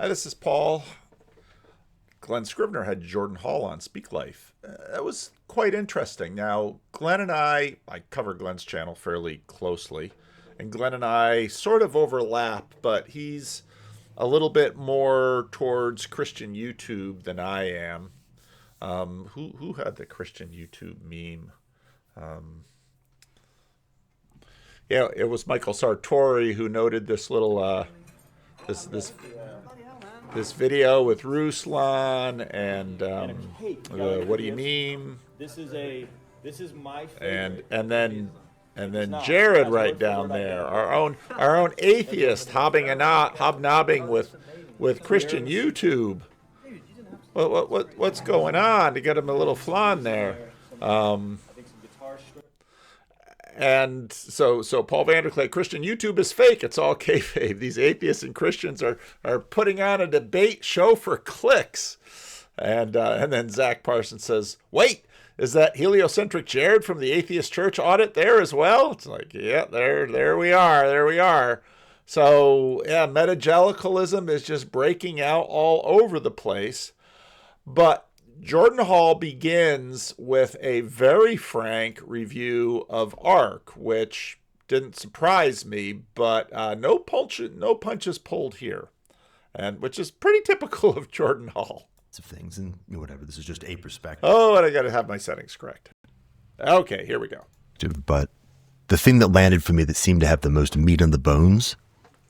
Hi, this is Paul. Glenn Scrivener had Jordan Hall on Speak Life. That was quite interesting. Now, Glenn and I cover Glenn's channel fairly closely, and Glenn and I sort of overlap, but he's a little bit more towards Christian YouTube than I am. Who had the Christian YouTube meme? Yeah, it was Michael Sartori who noted this little this video with Ruslan and what do you mean? This is my And favorite. then Jared right down there, our own atheist hobnobbing with Christian YouTube. What's going on? To get him a little flan there. And so Paul Vanderklay, Christian YouTube is fake. It's all kayfabe. These atheists and Christians are putting on a debate show for clicks. And then Zach Parsons says, "Wait, is that heliocentric Jared from the Atheist Church audit there as well?" It's like, yeah, there we are. So yeah, metagelicalism is just breaking out all over the place. But Jordan Hall begins with a very frank review of Ark, which didn't surprise me, but no punches pulled here, and which is pretty typical of Jordan Hall. Of things and whatever. This is just a perspective. Oh, and I got to have my settings correct. Okay, here we go. But the thing that landed for me that seemed to have the most meat on the bones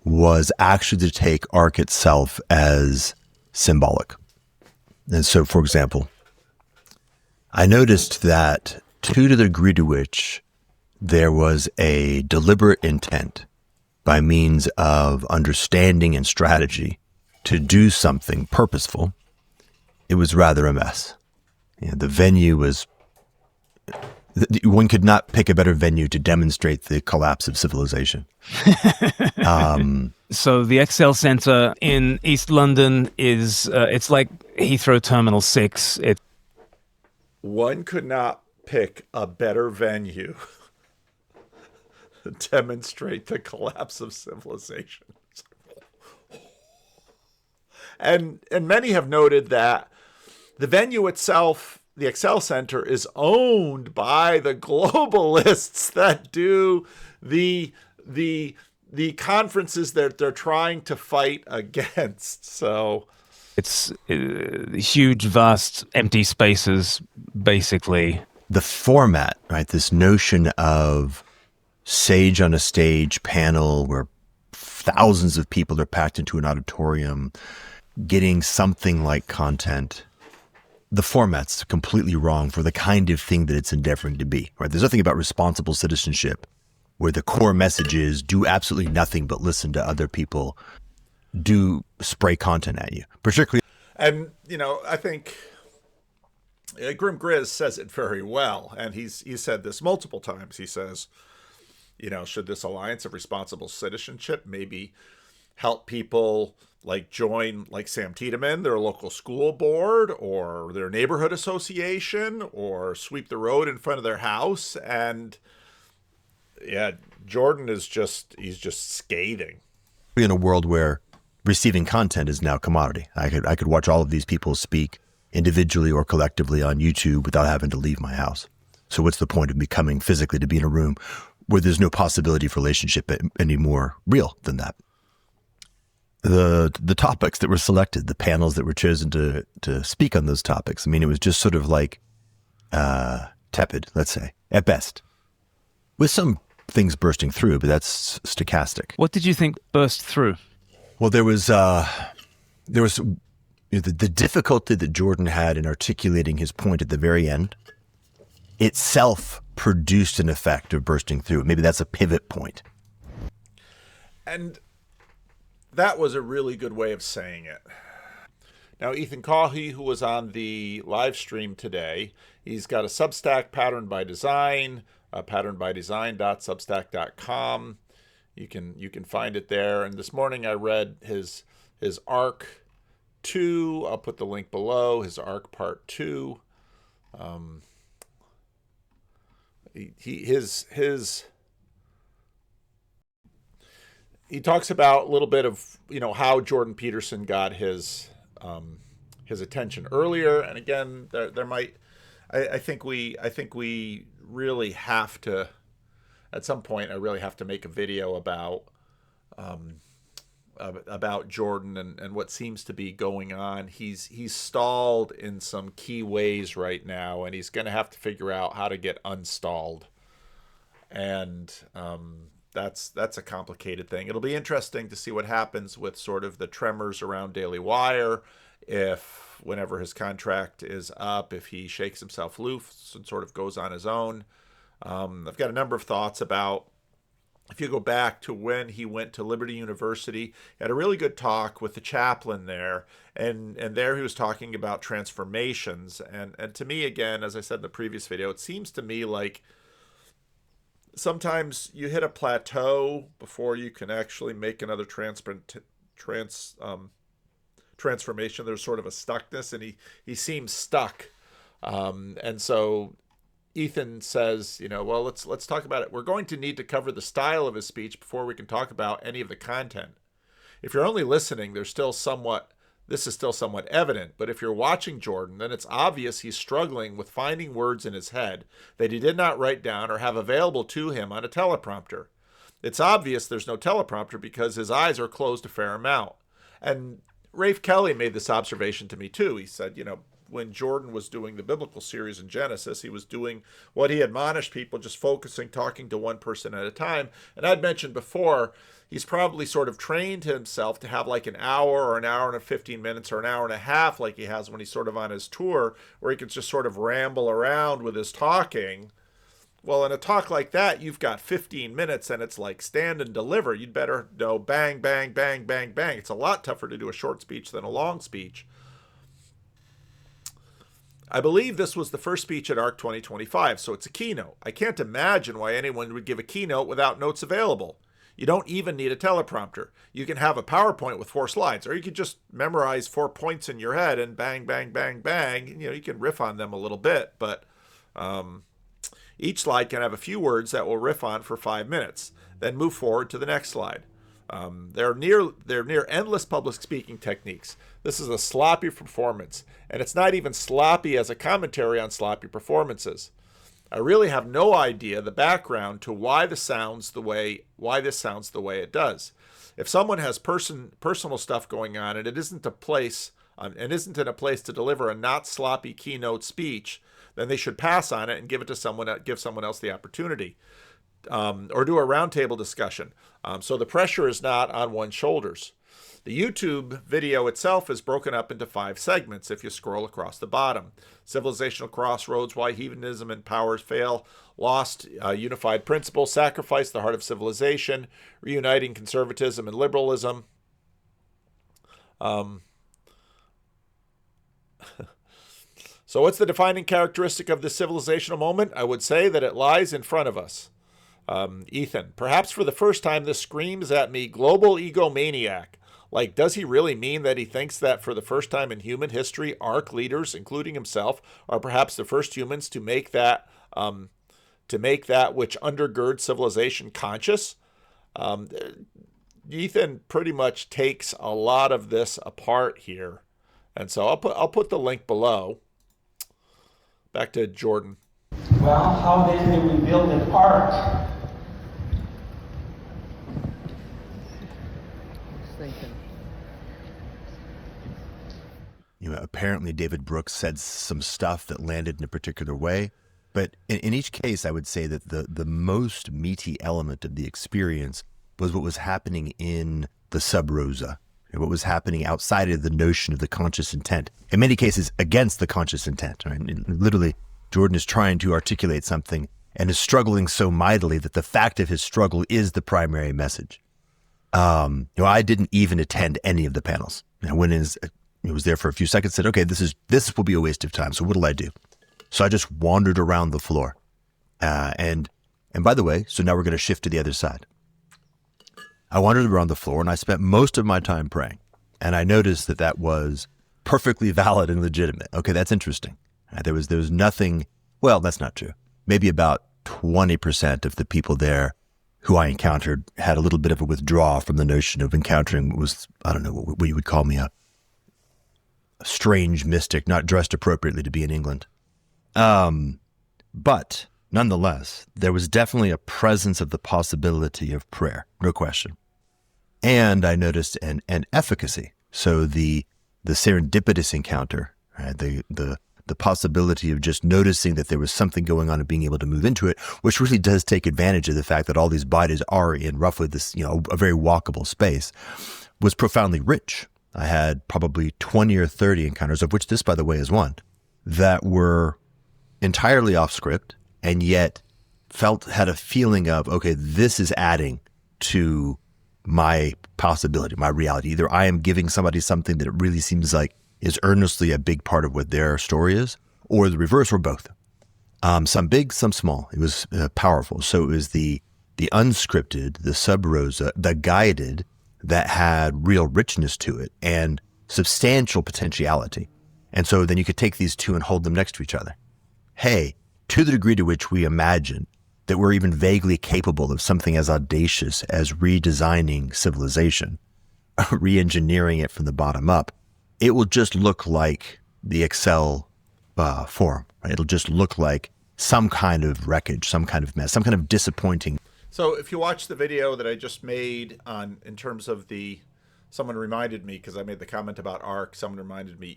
was actually to take Ark itself as symbolic. And so, for example, I noticed that to the degree to which there was a deliberate intent by means of understanding and strategy to do something purposeful, it was rather a mess. The venue was, one could not pick a better venue to demonstrate the collapse of civilization. So the Excel Center in East London is, it's like Heathrow Terminal 6. One could not pick a better venue to demonstrate the collapse of civilization. And many have noted that the venue itself, the Excel Center, is owned by the globalists that do the conferences that they're trying to fight against. So it's huge, vast, empty spaces, basically. The format, right? This notion of sage on a stage panel where thousands of people are packed into an auditorium, getting something like content. The format's completely wrong for the kind of thing that it's endeavoring to be, right? There's nothing about responsible citizenship where the core message is do absolutely nothing but listen to other people do spray content at you, particularly. And, I think Grim Grizz says it very well. And he's said this multiple times. He says, should this alliance of responsible citizenship maybe help people join Sam Tiedemann, their local school board or their neighborhood association, or sweep the road in front of their house? And yeah, Jordan he's just scathing. In a world where receiving content is now commodity. I could watch all of these people speak individually or collectively on YouTube without having to leave my house. So what's the point of me coming physically to be in a room where there's no possibility for relationship any more real than that? The topics that were selected, the panels that were chosen to speak on those topics, it was just sort of tepid, let's say, at best, with some things bursting through, but that's stochastic. What did you think burst through? Well, there was the difficulty that Jordan had in articulating his point at the very end itself produced an effect of bursting through. Maybe that's a pivot point. And that was a really good way of saying it. Now, Ethan Cawhey, who was on the live stream today, he's got a Substack, Pattern by Design, patternbydesign.substack.com. You can find it there. And this morning I read his Ark 2. I'll put the link below. His Ark Part 2. His he talks about a little bit of, how Jordan Peterson got his attention earlier. And again, there might, I think we really have to, at some point, I really have to make a video about Jordan and what seems to be going on. He's stalled in some key ways right now, and he's going to have to figure out how to get unstalled. And that's a complicated thing. It'll be interesting to see what happens with sort of the tremors around Daily Wire, if whenever his contract is up, if he shakes himself loose and sort of goes on his own. I've got a number of thoughts about, if you go back to when he went to Liberty University, he had a really good talk with the chaplain there, and there he was talking about transformations. And to me, again, as I said in the previous video, it seems to me like sometimes you hit a plateau before you can actually make another transformation. There's sort of a stuckness, and he seems stuck. And so Ethan says, well, let's talk about it. We're going to need to cover the style of his speech before we can talk about any of the content. If you're only listening, this is still somewhat evident. But if you're watching Jordan, then it's obvious he's struggling with finding words in his head that he did not write down or have available to him on a teleprompter. It's obvious there's no teleprompter because his eyes are closed a fair amount. And Rafe Kelly made this observation to me too. He said, when Jordan was doing the biblical series in Genesis, he was doing what he admonished people, just talking to one person at a time. And I'd mentioned before, he's probably sort of trained himself to have like an hour or an hour and 15 minutes or an hour and a half like he has when he's sort of on his tour, where he can just sort of ramble around with his talking. Well, in a talk like that, you've got 15 minutes and it's like stand and deliver. You'd better know bang, bang, bang, bang, bang. It's a lot tougher to do a short speech than a long speech. I believe this was the first speech at ARC 2025, so it's a keynote. I can't imagine why anyone would give a keynote without notes available. You don't even need a teleprompter. You can have a PowerPoint with 4 slides, or you could just memorize 4 points in your head and bang, bang, bang, bang. You can riff on them a little bit, but each slide can have a few words that we'll riff on for 5 minutes, then move forward to the next slide. They're near endless public speaking techniques. This is a sloppy performance, and it's not even sloppy as a commentary on sloppy performances. I really have no idea the background to why this sounds the way it does. If someone has personal stuff going on and it isn't in a place to deliver a not sloppy keynote speech, then they should pass on it and give someone else the opportunity. Or do a roundtable discussion. So the pressure is not on one's shoulders. The YouTube video itself is broken up into 5 segments if you scroll across the bottom. Civilizational crossroads, why hedonism and powers fail, lost unified principle, sacrifice, the heart of civilization, reuniting conservatism and liberalism. So what's the defining characteristic of this civilizational moment? I would say that it lies in front of us. Ethan, perhaps for the first time this screams at me global egomaniac. Like, does he really mean that he thinks that for the first time in human history, ARC leaders, including himself, are perhaps the first humans to make that which undergirds civilization conscious? Ethan pretty much takes a lot of this apart here, and so I'll put the link below. Back to Jordan. Well, how then do we build an ark? Apparently David Brooks said some stuff that landed in a particular way. But in each case, I would say that the most meaty element of the experience was what was happening in the sub rosa, what was happening outside of the notion of the conscious intent. In many cases, against the conscious intent. Right? Literally, Jordan is trying to articulate something and is struggling so mightily that the fact of his struggle is the primary message. I didn't even attend any of the panels. I went in, was there for a few seconds, said, okay, this will be a waste of time. So what'll I do? So I just wandered around the floor. And by the way, so now we're going to shift to the other side. I wandered around the floor and I spent most of my time praying. And I noticed that was perfectly valid and legitimate. Okay, that's interesting. There was nothing, well, that's not true. Maybe about 20% of the people there who I encountered had a little bit of a withdrawal from the notion of encountering what was, I don't know, what you would call me, a strange mystic, not dressed appropriately to be in England. But nonetheless, there was definitely a presence of the possibility of prayer, no question. And I noticed an efficacy. So the serendipitous encounter, right, the possibility of just noticing that there was something going on and being able to move into it, which really does take advantage of the fact that all these bodies are in roughly this, a very walkable space, was profoundly rich. I had probably 20 or 30 encounters, of which this, by the way, is one, that were entirely off script and yet had a feeling of, okay, this is adding to my possibility, my reality. Either I am giving somebody something that it really seems like is earnestly a big part of what their story is, or the reverse, or both. Some big, some small. It was powerful. So it was the unscripted, the sub rosa, the guided that had real richness to it and substantial potentiality. And so then you could take these two and hold them next to each other. Hey, to the degree to which we imagine that we're even vaguely capable of something as audacious as redesigning civilization, re-engineering it from the bottom up, it will just look like the Excel form. Right? It'll just look like some kind of wreckage, some kind of mess, some kind of disappointing. So if you watch the video that I just made in terms of someone reminded me, because I made the comment about ARC, someone reminded me,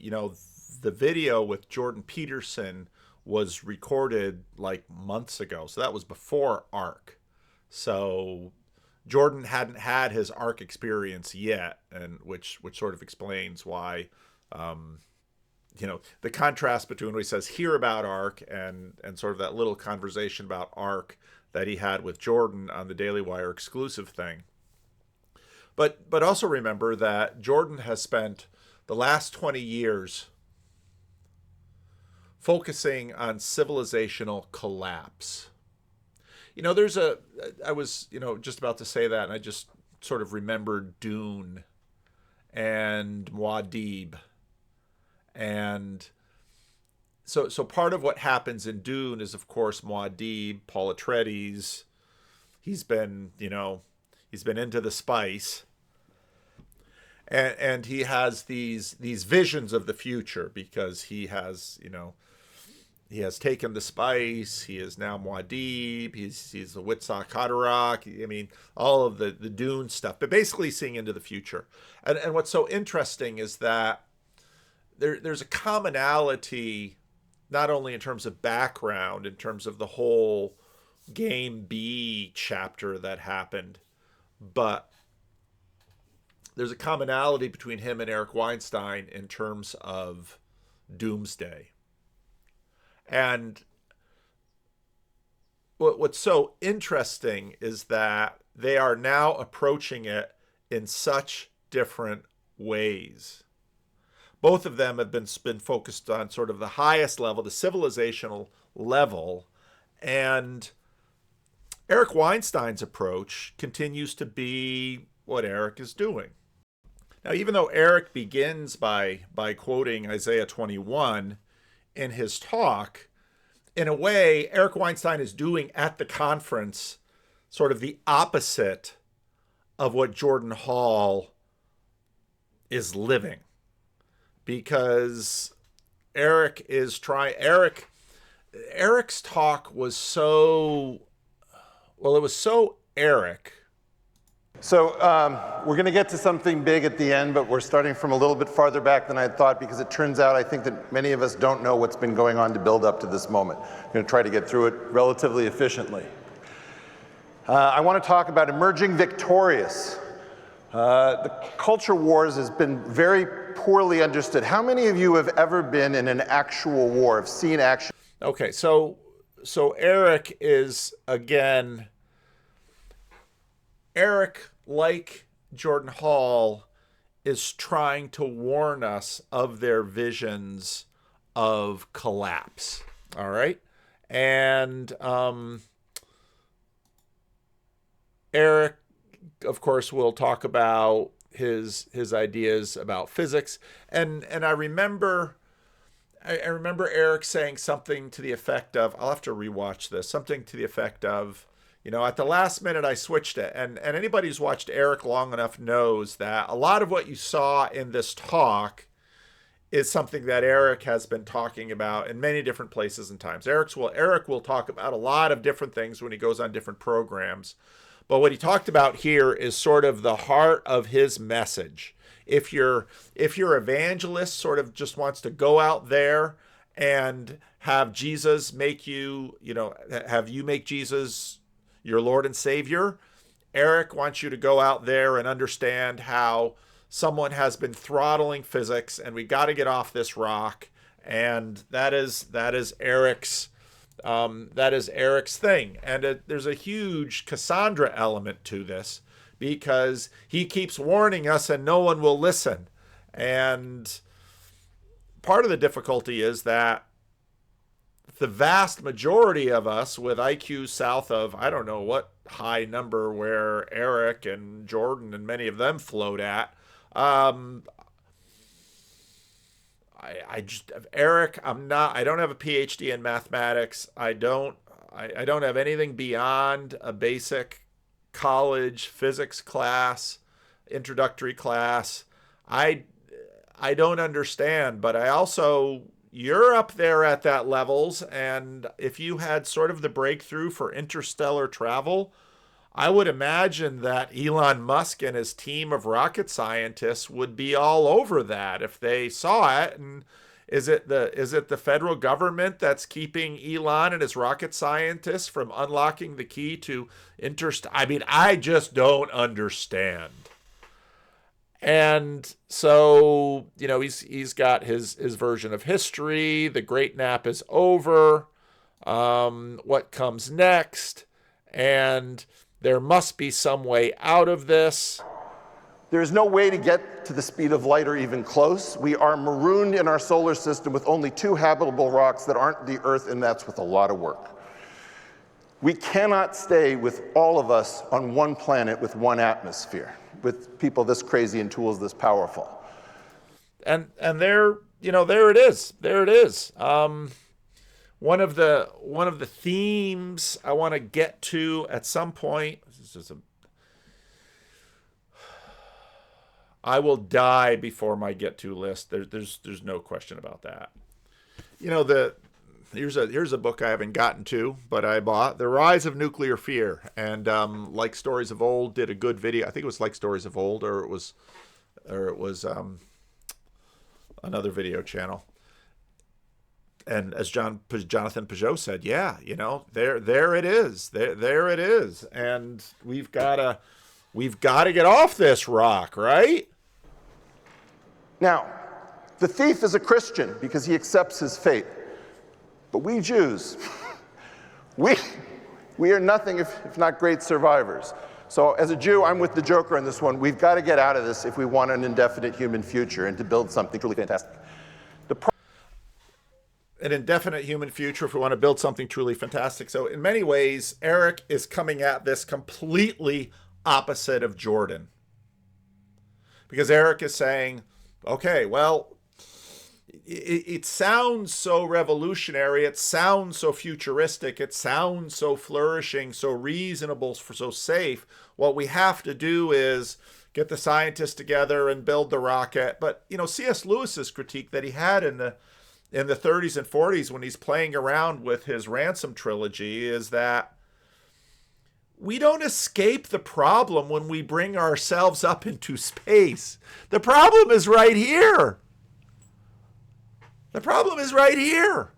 the video with Jordan Peterson was recorded like months ago. So that was before ARC. So Jordan hadn't had his ARC experience yet, and which sort of explains why, the contrast between what he says here about ARC and sort of that little conversation about ARC that he had with Jordan on the Daily Wire exclusive thing. But also remember that Jordan has spent the last 20 years focusing on civilizational collapse. I was, just about to say that, and I just sort of remembered Dune and Muad'Dib. And so part of what happens in Dune is, of course, Muad'Dib, Paul Atreides, he's been into the spice. And he has these visions of the future because he has, he has taken the spice. He is now Muad'Dib. He's the Witzak Haderach. I mean, all of the Dune stuff, but basically seeing into the future. And what's so interesting is that there's a commonality, not only in terms of background, in terms of the whole Game B chapter that happened, but there's a commonality between him and Eric Weinstein in terms of doomsday. And what's so interesting is that they are now approaching it in such different ways. Both of them have been focused on sort of the highest level, the civilizational level, and Eric Weinstein's approach continues to be what Eric is doing. Now, even though Eric begins by quoting Isaiah 21 in his talk, in a way, Eric Weinstein is doing at the conference sort of the opposite of what Jordan Hall is living. Because Eric's talk was so, it was so Eric. So we're going to get to something big at the end, but we're starting from a little bit farther back than I thought, because it turns out I think that many of us don't know what's been going on to build up to this moment. I'm going to try to get through it relatively efficiently. I want to talk about emerging victorious. The culture wars has been very poorly understood. How many of you have ever been in an actual war, have seen action? Okay, so Eric is, again, Eric, like Jordan Hall, is trying to warn us of their visions of collapse. All right? And Eric, of course, will talk about his ideas about physics. And I remember Eric saying something to the effect of, I'll have to rewatch this, something to the effect of, At the last minute, I switched it. And anybody who's watched Eric long enough knows that a lot of what you saw in this talk is something that Eric has been talking about in many different places and times. Eric will talk about a lot of different things when he goes on different programs. But what he talked about here is sort of the heart of his message. If your evangelist sort of just wants to go out there and have Jesus make you, have you make Jesus your Lord and Savior, Eric wants you to go out there and understand how someone has been throttling physics and we got to get off this rock. And that is Eric's thing. And there's a huge Cassandra element to this because he keeps warning us and no one will listen. And part of the difficulty is that the vast majority of us with IQs south of, I don't know what high number where Eric and Jordan and many of them float at, Eric, I don't have a PhD in mathematics. I don't have anything beyond a basic college physics class, introductory class. I don't understand, but you're up there at that levels. And if you had sort of the breakthrough for interstellar travel, I would imagine that Elon Musk and his team of rocket scientists would be all over that if they saw it. And is it the federal government that's keeping Elon and his rocket scientists from unlocking the key to I just don't understand. And so, he's got his version of history. The great nap is over. What comes next? And there must be some way out of this. There's no way to get to the speed of light or even close. We are marooned in our solar system with only 2 habitable rocks that aren't the Earth, and that's with a lot of work. We cannot stay with all of us on one planet with one atmosphere, with people this crazy and tools this powerful. And there it is. There it is. One of the themes I want to get to at some point. I will die before my get to list. There's no question about that. Here's a book I haven't gotten to, but I bought, The Rise of Nuclear Fear, and Like Stories of Old did a good video. I think it was Like Stories of Old, or it was another video channel. And as Jonathan Peugeot said, yeah, there it is. There it is. And we've got to get off this rock, right? Now, the thief is a Christian because he accepts his fate. But we Jews, we are nothing if not great survivors. So as a Jew, I'm with the Joker on this one. We've got to get out of this if we want an indefinite human future and to build something truly fantastic. An indefinite human future if we want to build something truly fantastic. So in many ways, Eric is coming at this completely opposite of Jordan. Because Eric is saying, okay, well, it sounds so revolutionary, it sounds so futuristic, it sounds so flourishing, so reasonable, so safe. What we have to do is get the scientists together and build the rocket. But, C.S. Lewis's critique that he had in the 30s and 40s when he's playing around with his Ransom trilogy is that we don't escape the problem when we bring ourselves up into space. The problem is right here. The problem is right here.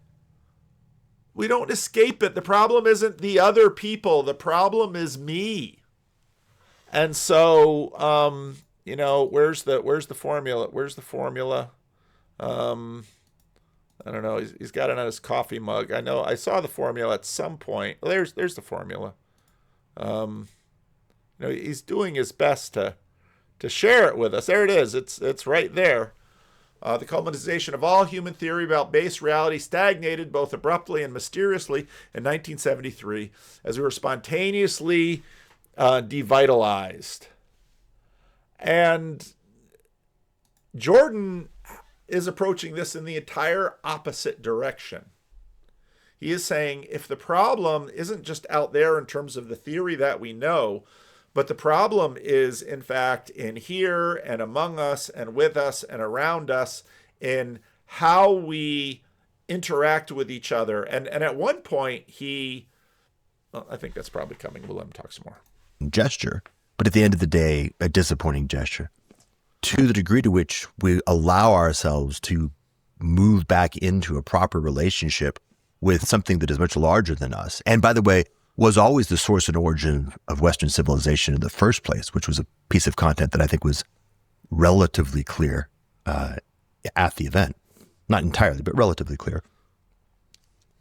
We don't escape it. The problem isn't the other people. The problem is me. And so, where's the formula? Where's the formula? I don't know. He's got it on his coffee mug. I know. I saw the formula at some point. There's the formula. He's doing his best to share it with us. There it is. It's right there. The culmination of all human theory about base reality stagnated both abruptly and mysteriously in 1973 as we were spontaneously devitalized. And Jordan is approaching this in the entire opposite direction. He is saying if the problem isn't just out there in terms of the theory that we know, but the problem is, in fact, in here and among us and with us and around us in how we interact with each other. And at one point, I think that's probably coming. We'll let him talk some more. Gesture, but at the end of the day, a disappointing gesture. To the degree to which we allow ourselves to move back into a proper relationship with something that is much larger than us, and by the way, was always the source and origin of Western civilization in the first place, which was a piece of content that I think was relatively clear at the event. Not entirely, but relatively clear.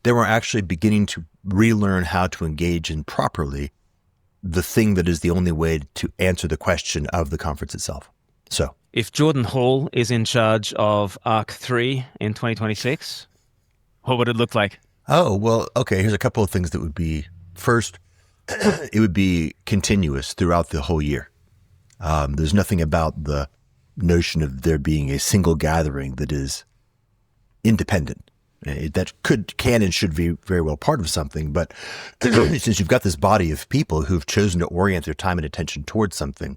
They were actually beginning to relearn how to engage in properly the thing that is the only way to answer the question of the conference itself. So, if Jordan Hall is in charge of Arc 3 in 2026, what would it look like? oh, well, okay, here's a couple of things that would be, first, it would be continuous throughout the whole year. There's nothing about the notion of there being a single gathering that is independent. That can and should be very well part of something, but since you've got this body of people who've chosen to orient their time and attention towards something,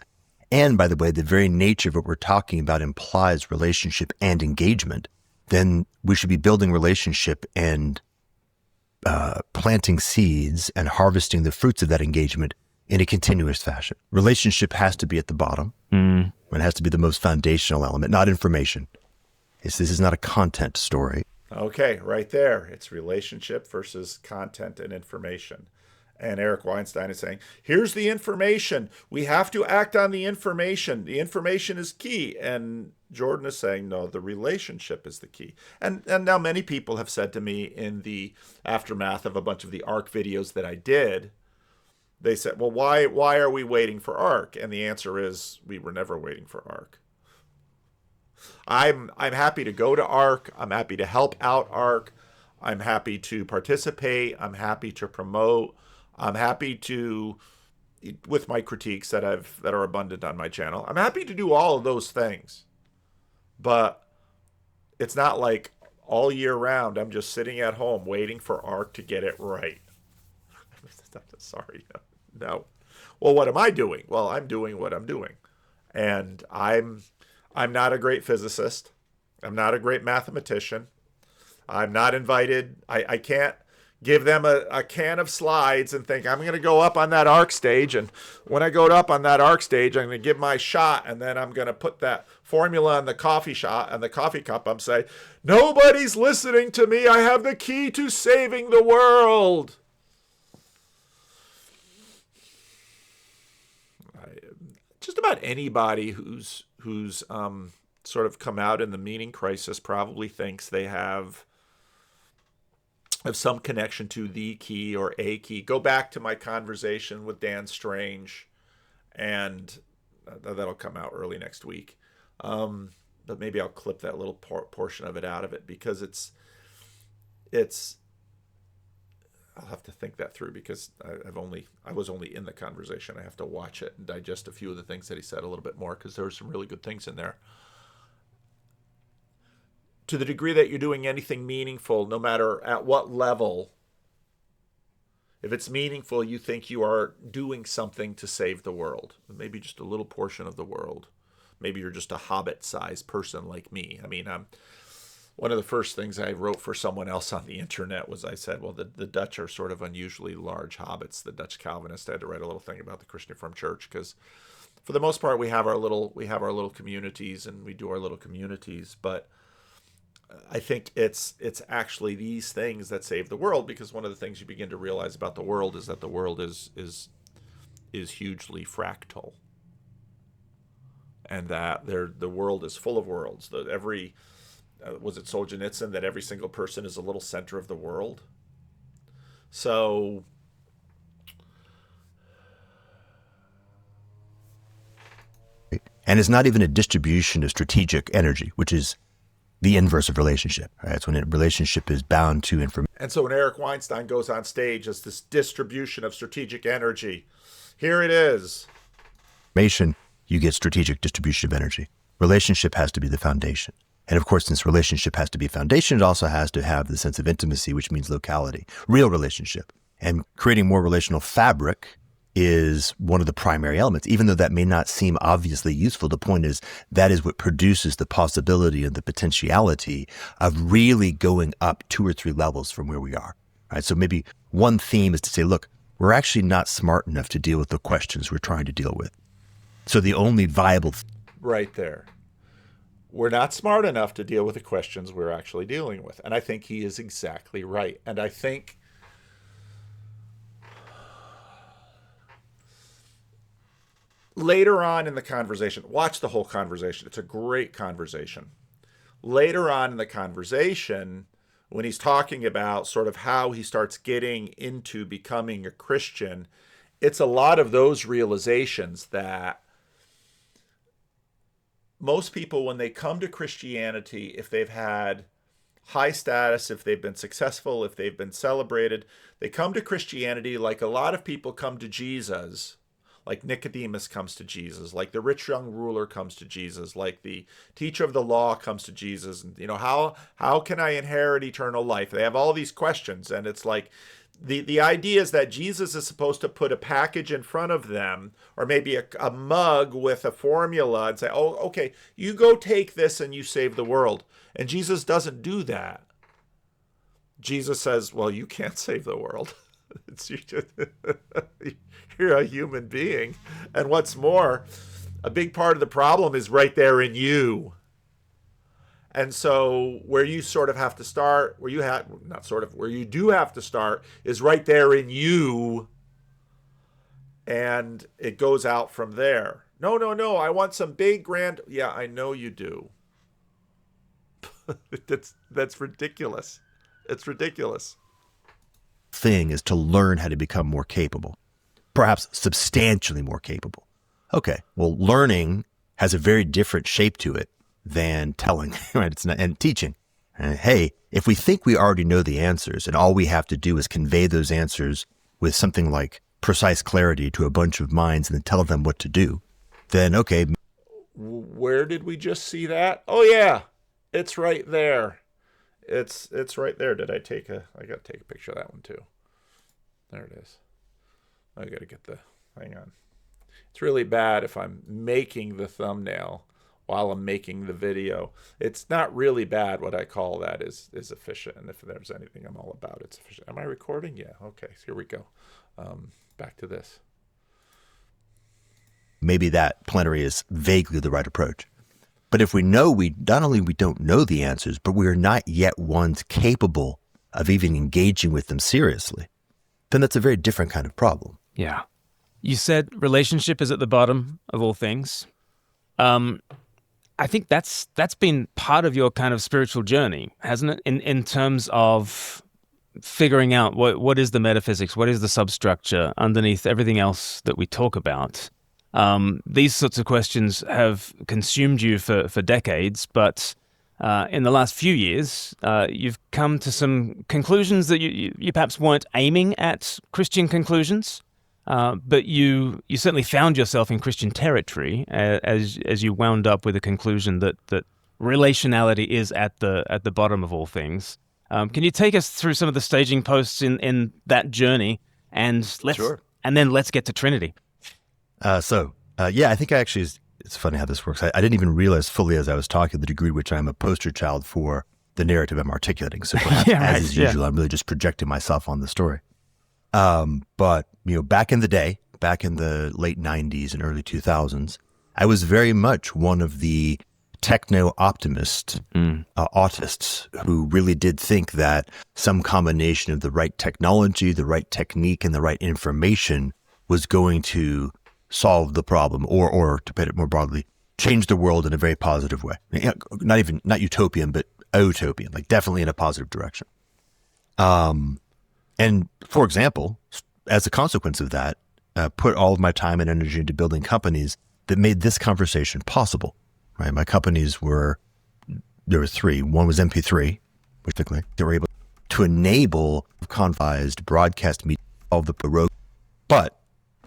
and by the way, the very nature of what we're talking about implies relationship and engagement, then we should be building relationship and planting seeds and harvesting the fruits of that engagement in a continuous fashion. Relationship has to be at the bottom. It has to be the most foundational element, not information. This is not a content story. Okay, right there. It's relationship versus content and information. And Eric Weinstein is saying, here's the information. We have to act on the information. The information is key. And Jordan is saying, no, the relationship is the key. And now many people have said to me in the aftermath of a bunch of the ARC videos that I did, they said, well, why are we waiting for ARC? And the answer is, we were never waiting for ARC. I'm happy to go to ARC. I'm happy to help out ARC. I'm happy to participate. I'm happy to promote. I'm happy to, with my critiques that are abundant on my channel, I'm happy to do all of those things. But it's not like all year round I'm just sitting at home waiting for ARC to get it right. Sorry, no. Well, what am I doing? Well, I'm doing what I'm doing. And I'm not a great physicist. I'm not a great mathematician. I'm not invited. I can't give them a can of slides and think, I'm going to go up on that ARC stage. And when I go up on that ARC stage, I'm going to give my shot. And then I'm going to put that formula on the coffee shot and the coffee cup. I'm saying, nobody's listening to me. I have the key to saving the world. Just about anybody who's sort of come out in the meaning crisis probably thinks they have some connection to the key or a key. Go back to my conversation with Dan Strange, and that'll come out early next week. But maybe I'll clip that little portion of it out of it, because it's I'll have to think that through, because I was only in the conversation. I have to watch it and digest a few of the things that he said a little bit more, because there were some really good things in there. To the degree that you're doing anything meaningful, no matter at what level, if it's meaningful, you think you are doing something to save the world, maybe just a little portion of the world. Maybe you're just a hobbit-sized person like me. I mean, one of the first things I wrote for someone else on the internet was, I said, well, the Dutch are sort of unusually large hobbits. The Dutch Calvinists. I had to write a little thing about the Christian Reformed Church, because for the most part we have our little communities, and we do our little communities. But I think it's actually these things that save the world, because one of the things you begin to realize about the world is that the world is hugely fractal, and that the world is full of worlds. That every was it Solzhenitsyn, that every single person is a little center of the world. So and it's not even a distribution of strategic energy, which is the inverse of relationship. Right? It's when a relationship is bound to information. And so when Eric Weinstein goes on stage as this distribution of strategic energy, here it is. You get strategic distribution of energy. Relationship has to be the foundation. And of course, since relationship has to be a foundation, it also has to have the sense of intimacy, which means locality, real relationship. And creating more relational fabric is one of the primary elements. Even though that may not seem obviously useful, the point is that is what produces the possibility and the potentiality of really going up 2 or 3 levels from where we are. Right? So maybe one theme is to say, look, we're actually not smart enough to deal with the questions we're trying to deal with. So the only viable... Right there. We're not smart enough to deal with the questions we're actually dealing with. And I think he is exactly right. And I think later on in the conversation, watch the whole conversation. It's a great conversation. Later on in the conversation, when he's talking about sort of how he starts getting into becoming a Christian, it's a lot of those realizations that most people, when they come to Christianity, if they've had high status, if they've been successful, if they've been celebrated, they come to Christianity like a lot of people come to Jesus, like Nicodemus comes to Jesus, like the rich young ruler comes to Jesus, like the teacher of the law comes to Jesus. And, you know, how can I inherit eternal life? They have all these questions, and it's like the idea is that Jesus is supposed to put a package in front of them, or maybe a mug with a formula, and say, oh, okay, you go take this and you save the world. And Jesus doesn't do that. Jesus says, well, you can't save the world. You're a human being. And what's more, a big part of the problem is right there in you. And so where you sort of have to start, where you do have to start is right there in you. And it goes out from there. No, I want some big grand. Yeah, I know you do. That's ridiculous. It's ridiculous. Thing is to learn how to become more capable, perhaps substantially more capable. Okay, well, learning has a very different shape to it than telling, right? It's not, and teaching. Hey, if we think we already know the answers and all we have to do is convey those answers with something like precise clarity to a bunch of minds and then tell them what to do, then okay. Where did we just see that? Oh yeah, it's right there. It's right there. I got to take a picture of that one too. There it is. I got to get hang on. It's really bad if I'm making the thumbnail while I'm making the video. It's not really bad. What I call that is efficient. And if there's anything I'm all about, it's efficient. Am I recording? Yeah. Okay. So here we go. Back to this. Maybe that plenary is vaguely the right approach. But if we know not only we don't know the answers, but we are not yet ones capable of even engaging with them seriously, then that's a very different kind of problem. Yeah. You said relationship is at the bottom of all things. I think that's been part of your kind of spiritual journey, hasn't it? In terms of figuring out what is the metaphysics, what is the substructure underneath everything else that we talk about. These sorts of questions have consumed you for decades, but in the last few years, you've come to some conclusions that you perhaps weren't aiming at Christian conclusions, but you certainly found yourself in Christian territory as you wound up with a conclusion that relationality is at the bottom of all things. Can you take us through some of the staging posts in that journey, and then let's get to Trinity. I think it's funny how this works. I didn't even realize fully as I was talking the degree to which I'm a poster child for the narrative I'm articulating. So perhaps as is usual, I'm really just projecting myself on the story. But back in the day, back in the late 90s and early 2000s, I was very much one of the techno-optimist autists who really did think that some combination of the right technology, the right technique, and the right information was going to solve the problem, or to put it more broadly, change the world in a very positive way. Not utopian, but utopian, like definitely in a positive direction. And for example, as a consequence of that, put all of my time and energy into building companies that made this conversation possible. Right, my companies there were 3. One was MP3, which they were able to enable confined broadcast media of the road, but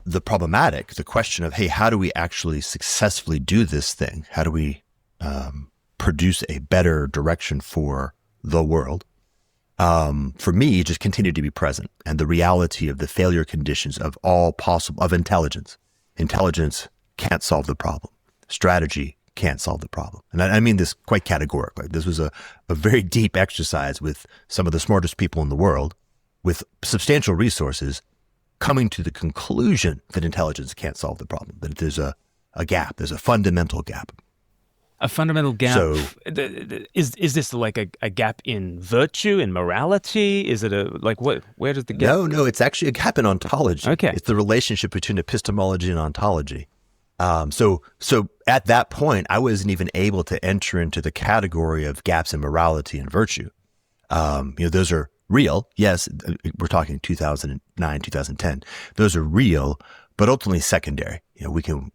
the question of, hey, how do we actually successfully do this thing? How do we produce a better direction for the world, for me, just continue to be present. And the reality of the failure conditions of all possible, of intelligence. Intelligence can't solve the problem. Strategy can't solve the problem. And I mean this quite categorically. This was a very deep exercise with some of the smartest people in the world with substantial resources coming to the conclusion that intelligence can't solve the problem, that there's a gap, there's a fundamental gap. A fundamental gap. So, is this like a gap in virtue, in morality? Is it where does the gap? No, it's actually a gap in ontology. Okay. It's the relationship between epistemology and ontology. So at that point, I wasn't even able to enter into the category of gaps in morality and virtue. Those are real. Yes, we're talking 2009, 2010. Those are real, but ultimately secondary. We can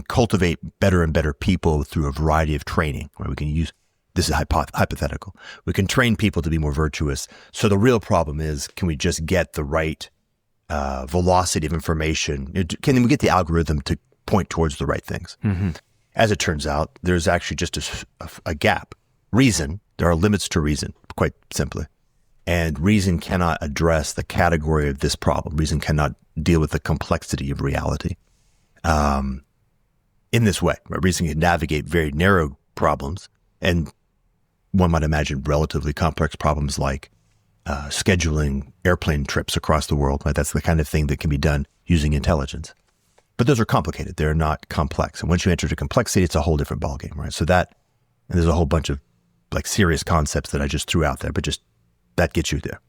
cultivate better and better people through a variety of training. Right? We can use, this is hypothetical. We can train people to be more virtuous. So the real problem is, can we just get the right velocity of information? Can we get the algorithm to point towards the right things? Mm-hmm. As it turns out, there's actually just a gap. Reason, there are limits to reason, quite simply. And reason cannot address the category of this problem. Reason cannot deal with the complexity of reality. In this way, right? Reason can navigate very narrow problems, and one might imagine relatively complex problems like scheduling airplane trips across the world. Right? That's the kind of thing that can be done using intelligence. But those are complicated. They're not complex. And once you enter to complexity, it's a whole different ballgame, right? So and there's a whole bunch of like serious concepts that I just threw out there, but just that gets you there.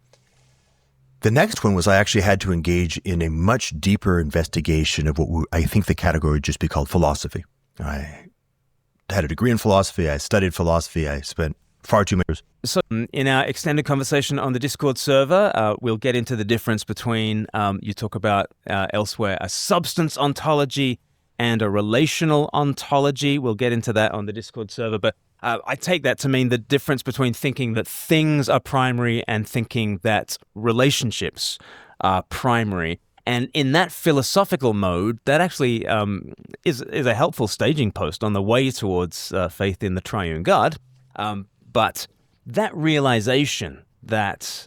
The next one was I actually had to engage in a much deeper investigation of what I think the category would just be called philosophy. I had a degree in philosophy. I studied philosophy. I spent far too many years. So in our extended conversation on the Discord server, we'll get into the difference between, you talk about elsewhere, a substance ontology and a relational ontology. We'll get into that on the Discord server. But I take that to mean the difference between thinking that things are primary and thinking that relationships are primary. And in that philosophical mode, that actually is a helpful staging post on the way towards faith in the triune God. But that realization that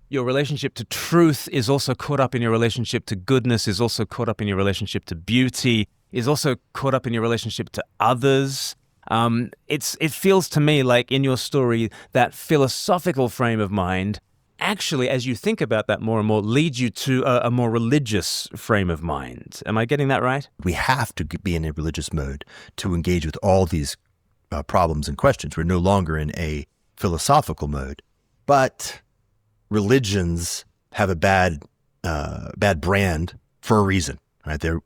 your relationship to truth is also caught up in your relationship to goodness, is also caught up in your relationship to beauty, is also caught up in your relationship to others. It feels to me like in your story, that philosophical frame of mind actually, as you think about that more and more, leads you to a more religious frame of mind. Am I getting that right? We have to be in a religious mode to engage with all these problems and questions. We're no longer in a philosophical mode, but religions have a bad brand for a reason, right? They're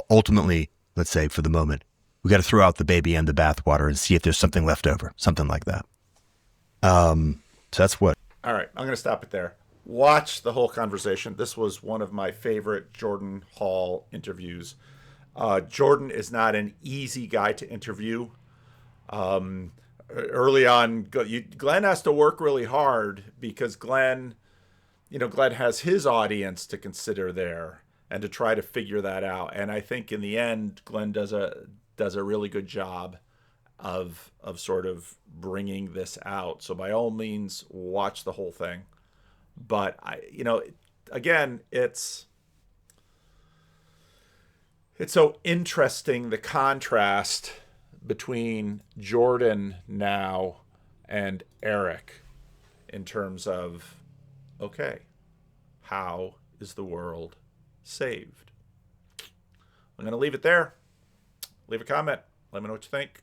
ultimately, let's say for the moment, we got to throw out the baby and the bathwater and see if there's something left over, something like that. So that's what. All right, I'm going to stop it there. Watch the whole conversation. This was one of my favorite Jordan Hall interviews. Jordan is not an easy guy to interview. Early on, Glenn has to work really hard because Glenn has his audience to consider there and to try to figure that out. And I think in the end, Glenn does a really good job of sort of bringing this out. So by all means, watch the whole thing. But again, it's so interesting, the contrast between Jordan now and Eric in terms of, okay, how is the world saved? I'm going to leave it there. Leave a comment. Let me know what you think.